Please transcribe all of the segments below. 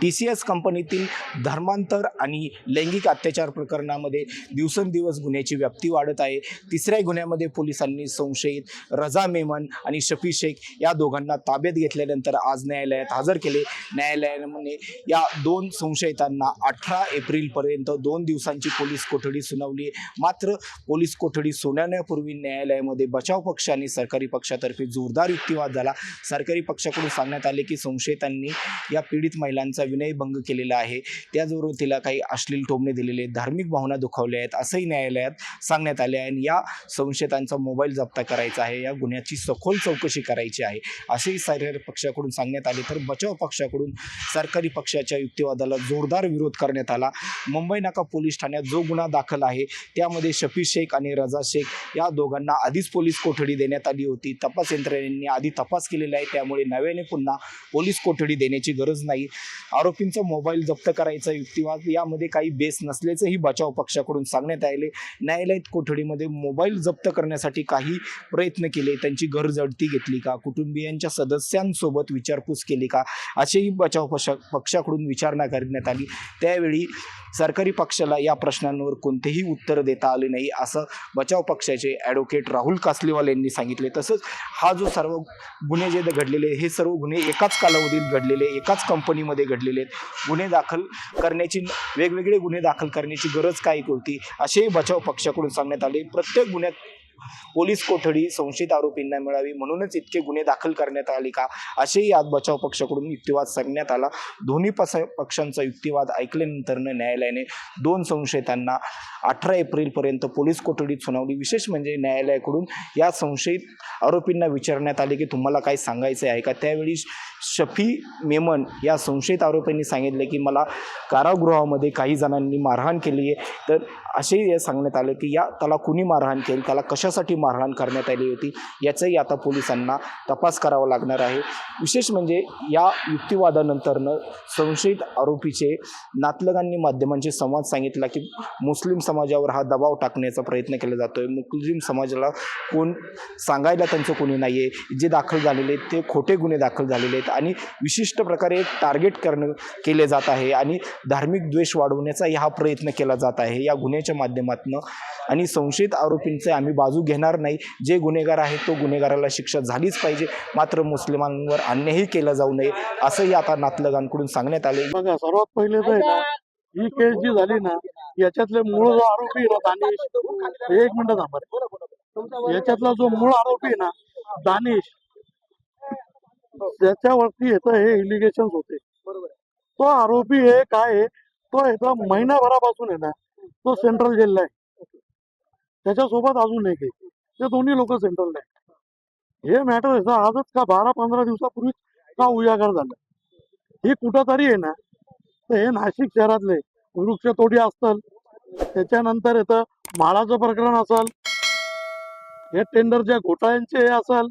TCS कंपनीतील धर्मांतर आणि लैंगिक अत्याचार प्रकरणामध्ये दिवसेंदिवस गुन्ह्याची व्याप्ती वाढत आहे। तिसऱ्या गुन्ह्यामध्ये पोलिसांनी संशयित रजा मेमन आणि शफी शेख या दोघांना ताब्यात घेतल्यानंतर आज न्यायालयात हजर केले। न्यायालयाने या दोन संशयितांना 18 एप्रिलपर्यंत 2 दिवसांची पोलीस कोठडी सुनावली। मात्र पोलीस कोठडी सुनावण्यापूर्वी न्यायालयामध्ये बचाव पक्ष आणि सरकारी पक्षातर्फे जोरदार युक्तिवाद झाला। सरकारी पक्षाकडून सांगण्यात आले की संशयितांनी या पीडित महिलांचा विनयभंग केलेला आहे, त्याचबरोबर तिला काही अश्लील टोमणे दिलेले, धार्मिक भावना दुखावल्या आहेत असंही न्यायालयात सांगण्यात आले आहे। आणि या संशयितांचा मोबाईल जप्त करायचा आहे, या गुन्ह्याची सखोल चौकशी करायची आहे असेही सरकारी पक्षाकडून सांगण्यात आले। तर बचाव पक्षाकडून सरकारी पक्षाच्या युक्तिवादाला जोरदार विरोध करण्यात आला। मुंबई नाका पोलीस ठाण्यात जो गुन्हा दाखल आहे त्यामध्ये शफी शेख आणि रजा शेख या दोघांना आधीच पोलीस कोठडी देण्यात आली होती। तपास यंत्रणेने आधी तपास केलेला आहे, त्यामुळे नव्याने पुन्हा पोलीस कोठडी देण्याची गरज नाही। आरोपींचा मोबाईल जप्त करायचा युक्तिवाद यामध्ये काही बेस नसल्याचंही बचाव पक्षाकडून सांगण्यात आले। न्यायालयात कोठडीमध्ये मोबाईल जप्त करण्यासाठी काही प्रयत्न केले, त्यांची गरजडती घेतली का, कुटुंबियांच्या सदस्यांसोबत विचारपूस केली का असेही बचाव पक्षाकडून विचारणा करण्यात आली। त्यावेळी सरकारी पक्षाला या प्रश्नांवर कोणतेही उत्तर देता आले नाही असं बचाव पक्षाचे ॲडव्होकेट राहुल कासलीवाल यांनी सांगितले। तसंच हा जो सर्व गुन्हे जे घडलेले हे सर्व गुन्हे एकाच कालावधीत घडलेले, एकाच कंपनीमध्ये घडलेले आहेत। गुन्हे दाखल करण्याची वेगवेगळे गुन्हे दाखल करण्याची गरज काय होती असेही बचाव पक्षाकडून सांगण्यात आले। प्रत्येक गुन्ह्यात पोलीस कोठडी संशयित आरोपींना मिळावी म्हणूनच इतके गुन्हे दाखल करण्यात आले का असेही आज बचाव पक्षाकडून युक्तिवाद सांगण्यात आला। दोन्ही पक्षांचा युक्तिवाद ऐकल्यानंतर न्यायालयाने दोन संशयितांना 18 एप्रिलपर्यंत पोलीस कोठडीत सुनावली। विशेष म्हणजे न्यायालयाकडून या संशयित आरोपींना विचारण्यात आले की तुम्हाला काय सांगायचे आहे का। त्यावेळी शफी मेमन या संशयित आरोपींनी सांगितले की मला कारागृहामध्ये काही जणांनी मारहाण केली आहे। तर असेही सांगण्यात आले की त्याला कुणी मारहाण केली, त्याला कशासाठी मारहाण करण्यात आली होती याचाही आता पोलिसांना तपास करावा लागणार आहे। विशेष म्हणजे या युक्तिवादानंतरनं संशयित आरोपीचे नातलगांनी माध्यमांशी संवाद सांगितला की मुस्लिम समाजावर हा दबाव टाकण्याचा प्रयत्न केला जातोय, मुस्लिम समाजाला कोण सांगायला त्यांचं कोणी नाही आहे, जे दाखल झालेले आहेत ते खोटे गुन्हे दाखल झालेले आहेत आणि विशिष्ट प्रकारे टार्गेट केले जात आहे आणि धार्मिक द्वेष वाढवण्याचा हा प्रयत्न केला जात आहे या गुन्ह्याच्या माध्यमातून। आणि संशयित आरोपींचे आम्ही बाजू घेणार नाही, जे गुन्हेगार आहे तो गुन्हेगाराला शिक्षा झालीच पाहिजे, मात्र मुस्लिमांवर अन्यायही केला जाऊ नये असंही आता नातलगांकडून सांगण्यात आले। बघा, सर्वात पहिले तर ही केस जी झाली ना याच्यातले मूळ जो आरोपी आहे ना दानिश, एक मिनिट थांबा, याच्यातला जो मूळ आरोपी आहे ना दानिश, त्याच्यावरती येतं हे इलिगेशन होते। तो आरोपी हे काय आहे, तो येतं महिनाभरापासून आहे ना तो सेंट्रल जेलला आहे, त्याच्यासोबत अजून एक आहे, ते दोन्ही लोक सेंट्रलला आहे। हे मॅटर आहे आजच का 12-15 दिवसापूर्वी का उजागर झालं, ही कुठंतरी आहे ना तर हे नाशिक शहरातले वृक्षतोडी असतील, त्याच्यानंतर येतं माळाचं प्रकरण असेल, हे टेंडरच्या घोटाळ्यांचे असेल,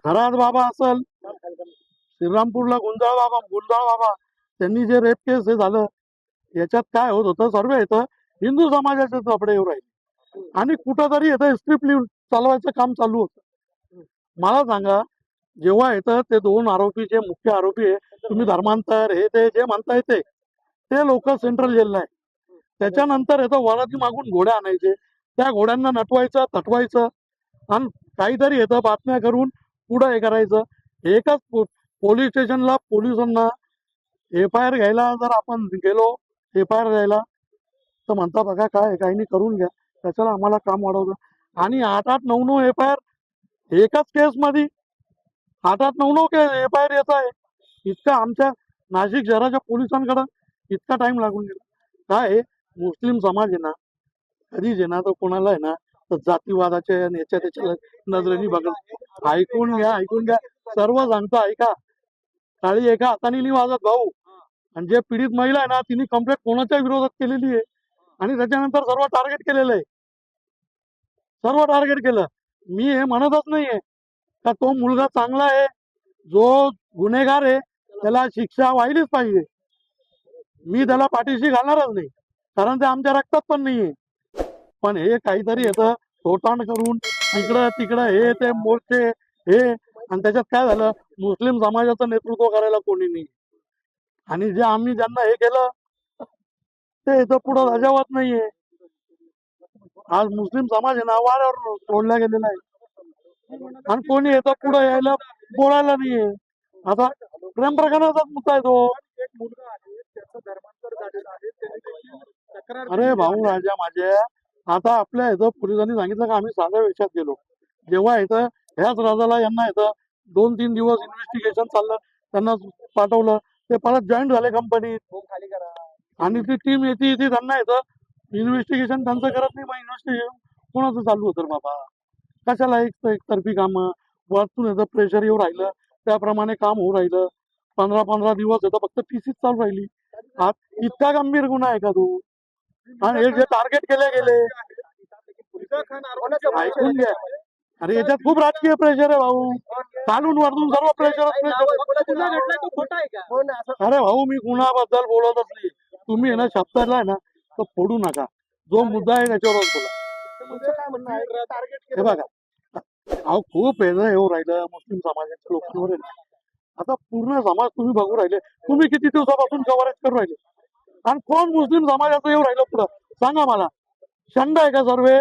खराज बाबा असेल, श्रीरामपूरला गुंजाळ बाबा त्यांनी जे रेप केस हे झालं, याच्यात काय होत होतं, सर्व येतं हिंदू समाजाचे कपडे येऊ राहिले आणि कुठंतरी येतं स्ट्रिप लिव्ह चालवायचं काम चालू होतं। मला सांगा, जेव्हा येतं ते दोन आरोपी जे मुख्य आरोपी आहे, तुम्ही धर्मांतर हे ते जे म्हणता येते ते लोक सेंट्रल जेलला आहे, त्याच्यानंतर येतं वराती मागून घोड्या आणायचे, त्या घोड्यांना नटवायचं तटवायचं आणि काहीतरी येतं बातम्या करून पुढं हे करायचं। एकाच पोलीस स्टेशनला पोलिसांना FIR घ्यायला जर आपण गेलो, FIR द्यायला तर म्हणता बघा काय काही नाही करून घ्या, त्याच्याला आम्हाला काम वाढवलं आणि 8-8, 9-9 FIR एकाच केसमध्ये 8-8, 9-9 FIR येत आहे। इतका आमच्या नाशिक शहराच्या पोलिसांकडं इतका टाइम लागून गेला। काय मुस्लिम समाज आहे ना कधीच आहे ना तर कोणाला आहे ना तर जातीवादाच्या याच्या त्याच्या नजरेने बघत। ऐकून घ्या, सर्व सांगता ऐका, टाळी एका हाताने नाही वाजत भाऊ। आणि जे पीडित महिला आहे ना तिने कंप्लेंट कोणाच्या विरोधात केलेली आहे आणि त्याच्यानंतर सर्व टार्गेट केलेलं आहे, सर्व टार्गेट केलं। मी हे म्हणतच नाहीये का तो मुलगा चांगला आहे, जो गुन्हेगार आहे त्याला शिक्षा व्हायलीच पाहिजे, मी त्याला पाठीशी घालणारच नाही, कारण ते आमच्या रक्तात पण नाहीये। पण हे काहीतरी येतं तोटांड करून इकडं तिकडं हे ते मोर्चे हे, आणि त्याच्यात काय झालं, मुस्लिम समाजाचं नेतृत्व करायला कोणी नाही आणि जे आम्ही ज्यांना हे केलं ते इथं पुढं अजावत नाहीये. आज मुस्लिम समाज आहे ना वाऱ्यावर सोडला गेलेला आहे आणि कोणी येतं पुढं यायला बोलायला नाहीये. आता प्रेम प्रकरणाचाच मुद्दा आहे तो. अरे भाऊ राजा माझे, आता आपल्या इथं पोलिसांनी सांगितलं का आम्ही साध्या वेशात गेलो. जेव्हा इथं ह्याच राजाला यांना इथं 2-3 दिवस इन्व्हेस्टिगेशन चाललं, त्यांना पाठवलं, ते परत जॉईन झाले कंपनीत आणि ती टीम येते त्यांना इथं इन्व्हेस्टिगेशन त्यांचं करत नाही. मग इन्व्हेस्टिगेशन कोणाचं चालू होतं रे बाबा? कशाला एकतर्फी कामं वरतून याचं प्रेशर येऊ राहिलं, त्याप्रमाणे काम होऊ राहिलं. 15-15 दिवस येतं फक्त टीसीच चालू राहिली. इतका गंभीर गुन्हा आहे का तू? आणि हे जे टार्गेट केले गेले ऐकून घ्या. अरे याच्यात खूप राजकीय प्रेशर आहे भाऊ, खालून वरतून सर्व प्रेशर. अरे भाऊ मी गुन्ह्याबद्दल बोलतच नाही. तुम्ही आहे ना शब्दाला आहे ना तर फोडू नका. जो मुद्दा आहे त्याच्यावरच बोला. हे बघा अहो खूप येऊ राहिलं मुस्लिम समाजाच्या लोकांवर आहे ना. आता पूर्ण समाज तुम्ही बघू राहिले. तुम्ही किती दिवसापासून कव्हरेज करू राहिले आणि कोण मुस्लिम समाजाचं येऊ राहिलं पुढं सांगा मला? शंड आहे का सर्वे?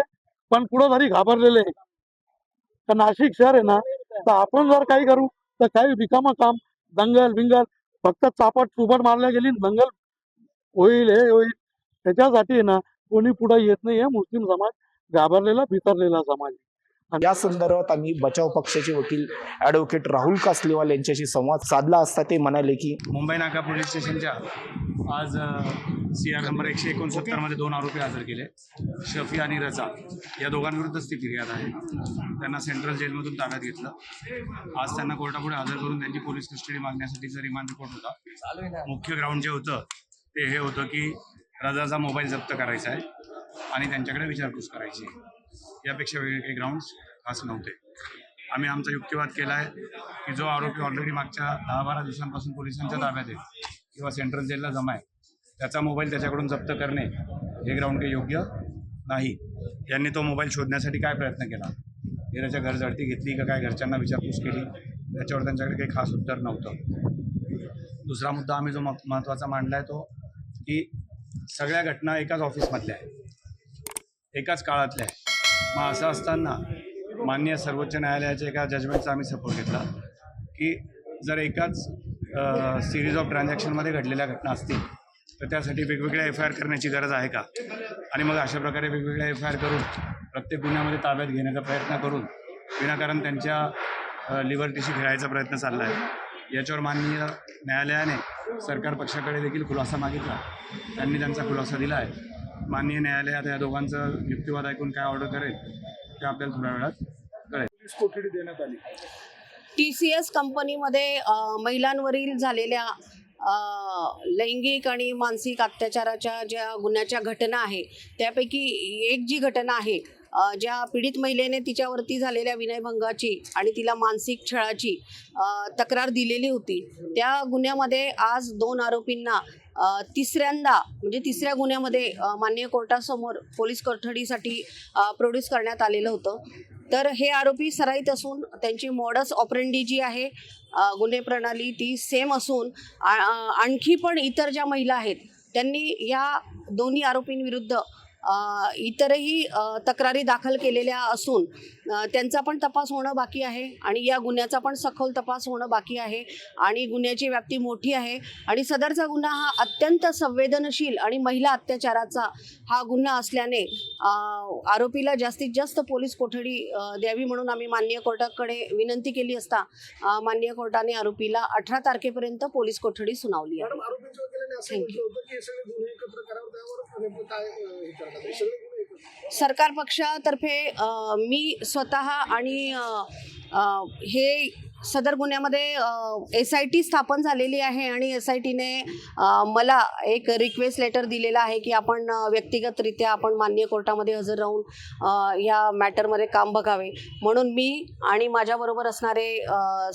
पण पुढं तरी घाबरलेले आहे. तर नाशिक शहर आहे ना, तर आपण जर काही करू तर काही रिकामं काम दंगल बिंगल फक्त चापट चुपट मारल्या गेली दंगल होईल हे होईल. त्याच्यासाठी आहे ना कोणी पुढे येत नाहीये. मुस्लिम समाज घाबरलेला भितरलेला समाज. या संदर्भात आम्ही बचाव पक्षाचे वकील ॲडव्होकेट राहुल कासलेवाल यांच्याशी संवाद साधला असता ते म्हणाले की मुंबई नाका पोलीस स्टेशनच्या आज CR नंबर 169 मध्ये 2 आरोपी हजर केले. शफी आणि रजा या दोघांविरुद्धच ती फिर्याद आहे. त्यांना सेंट्रल जेलमधून ताब्यात घेतलं. आज त्यांना कोर्टापुढे हजर करून त्यांची पोलीस कस्टडी मागण्यासाठीचा रिमांड रिपोर्ट होता. मुख्य ग्राउंड जे होतं ते हे होतं की रजाचा मोबाईल जप्त करायचा आहे आणि त्यांच्याकडे विचारपूस करायची आहे. यापेक्षा वेगळे काही ग्राउंड्स खास नव्हते. आम्ही आमचा युक्तिवाद केला आहे की जो आरोपी ऑलरेडी मागच्या 10-12 दिवसांपासून पोलिसांच्या ताब्यात आहे किंवा सेंट्रल जेलला जमा आहे त्याचा मोबाईल त्याच्याकडून जप्त करणे हे ग्राउंड काही योग्य नाही. यांनी तो मोबाईल शोधण्यासाठी काय प्रयत्न केला, हे त्याच्या घर झडती घेतली का काय, घरच्यांना विचारपूस केली, त्याच्यावर त्यांच्याकडे काही खास उत्तर नव्हतं. दुसरा मुद्दा आम्ही जो महत्त्वाचा मांडला आहे तो की सगळ्या घटना एकाच ऑफिसमधल्या आहे, एकाच काळातल्या आहे. मग असं असताना माननीय सर्वोच्च न्यायालयाच्या एका जजमेंटचा आम्ही सपोर्ट घेतला की जर एकाच सिरीज ऑफ ट्रान्झॅक्शनमध्ये घडलेल्या घटना असतील तर त्यासाठी वेगवेगळ्या FIR करण्याची गरज आहे का? आणि मग अशा प्रकारे वेगवेगळ्या FIR करून प्रत्येक गुन्ह्यामध्ये ताब्यात घेण्याचा प्रयत्न करून विनाकारण त्यांच्या लिबर्टीशी खेळायचा प्रयत्न चालला आहे. याच्यावर माननीय न्यायालयाने सरकार पक्षाकडे देखील खुलासा मागितला. त्यांनी त्यांचा खुलासा दिला आहे. माननीय न्यायालयात या दोघांचं युक्तिवाद ऐकून काय ऑर्डर करेल ते आपल्याला थोड्या वेळात कळेल. कोठडी देण्यात आली. TCS कंपनीमध्ये महिलांवरील झालेल्या लैंगिक आणि मानसिक अत्याचाराच्या ज्या गुन्ह्याच्या घटना आहे त्यापैकी एक जी घटना आहे ज्या पीडित महिलेने तिच्यावरती झालेल्या विनयभंगाची आणि तिला मानसिक छळाची तक्रार दिलेली होती, त्या गुन्ह्यामध्ये आज 2 आरोपींना तिसऱ्यांदा म्हणजे तिसऱ्या गुन्ह्यामध्ये माननीय कोर्टासमोर पोलीस कोठडीसाठी प्रोड्यूस करण्यात आलेलं होतं. तर हे आरोपी सराईत असून त्यांची मॉडस ऑपरेंडी जी आहे गुन्हे प्रणाली ती सेम असून आणखी पण इतर ज्या महिला आहेत त्यांनी या दोन्ही आरोपींविरुद्ध इतरही तक्रारी दाखल केलेल्या असून त्यांचा पण तपास होणं बाकी आहे आणि या गुन्ह्याचा पण सखोल तपास होणं बाकी आहे आणि गुन्ह्याची व्याप्ती मोठी आहे आणि सदरचा गुन्हा हा अत्यंत संवेदनशील आणि महिला अत्याचाराचा हा गुन्हा असल्याने आरोपीला जास्तीत जास्त पोलीस कोठडी द्यावी म्हणून आम्ही माननीय कोर्टाकडे विनंती केली असता माननीय कोर्टाने आरोपीला 18 तारखेपर्यंत पोलीस कोठडी सुनावली आहे. सरकार पक्षातर्फे मी स्वतः आणि हे सदर गुन्ह्यामध्ये SIT स्थापन झालेली आहे आणि SITने मला एक रिक्वेस्ट लेटर दिलेला आहे की आपण व्यक्तिगतरित्या आपण माननीय कोर्टामध्ये हजर राहून या मॅटरमध्ये काम बघावे. म्हणून मी आणि माझ्याबरोबर असणारे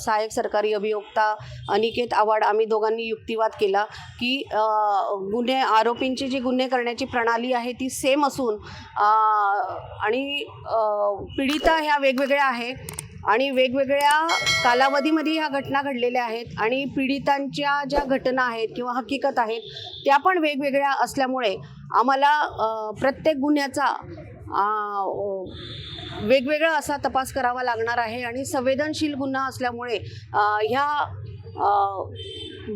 सहाय्यक सरकारी अभियोक्ता अनिकेत आव्हाड आम्ही दोघांनी युक्तिवाद केला की गुन्हे आरोपींची जी गुन्हे करण्याची प्रणाली आहे ती सेम असून आणि पीडिता ह्या वेगवेगळ्या आहे. आणि वेगवेगळ्या कालावधीमध्ये ह्या घटना घडलेल्या आहेत आणि पीडितांच्या ज्या घटना आहेत किंवा हकीकत आहेत त्या पण वेगवेगळ्या असल्यामुळे आम्हाला प्रत्येक गुन्ह्याचा वेगवेगळा असा तपास करावा लागणार आहे आणि संवेदनशील गुन्हा असल्यामुळे ह्या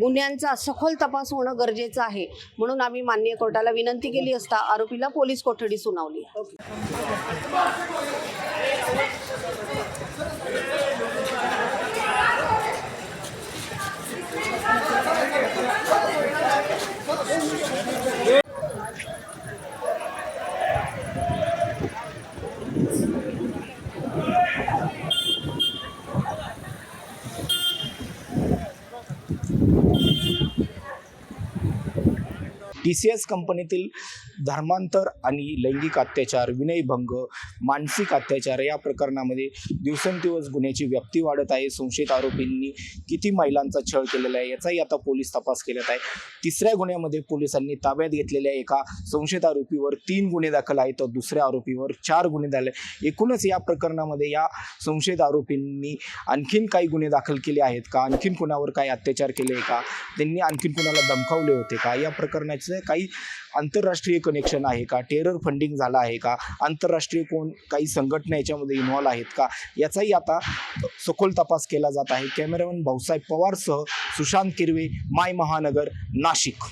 गुन्ह्यांचा सखोल तपास होणं गरजेचं आहे. म्हणून आम्ही माननीय कोर्टाला विनंती केली असता आरोपीला पोलीस कोठडी सुनावली. TCS कंपनीतील धर्मांतर आणि लैंगिक अत्याचार, विनयभंग, मानसिक अत्याचार या प्रकरणामध्ये दिवसेंदिवस गुन्ह्याची व्याप्ती वाढत आहे. संशयित आरोपींनी किती महिलांचा छळ केलेला आहे याचाही आता पोलीस तपास केला आहे. तिसऱ्या गुन्ह्यामध्ये पोलिसांनी ताब्यात घेतलेल्या एका संशयित आरोपीवर 3 गुन्हे दाखल आहेत तर दुसऱ्या आरोपीवर 4 गुन्हे झाले. एकूणच या प्रकरणामध्ये या संशयित आरोपींनी आणखीन काही गुन्हे दाखल केले आहेत का, आणखीन कुणावर काही अत्याचार केले आहे का, त्यांनी आणखीन कुणाला धमकावले होते का, या प्रकरणाचे काही आंतरराष्ट्रीय कनेक्शन आहे का, टेरर फंडिंग झालं आहे का, आंतरराष्ट्रीय काही संघटना याच्यामध्ये इन्व्हॉल्व आहेत का, याचाही आता सखोल तपास केला जात आहे. कॅमेरामॅन भाऊसाहेब पवारसह सुशांत किरवे, माय महानगर, नाशिक.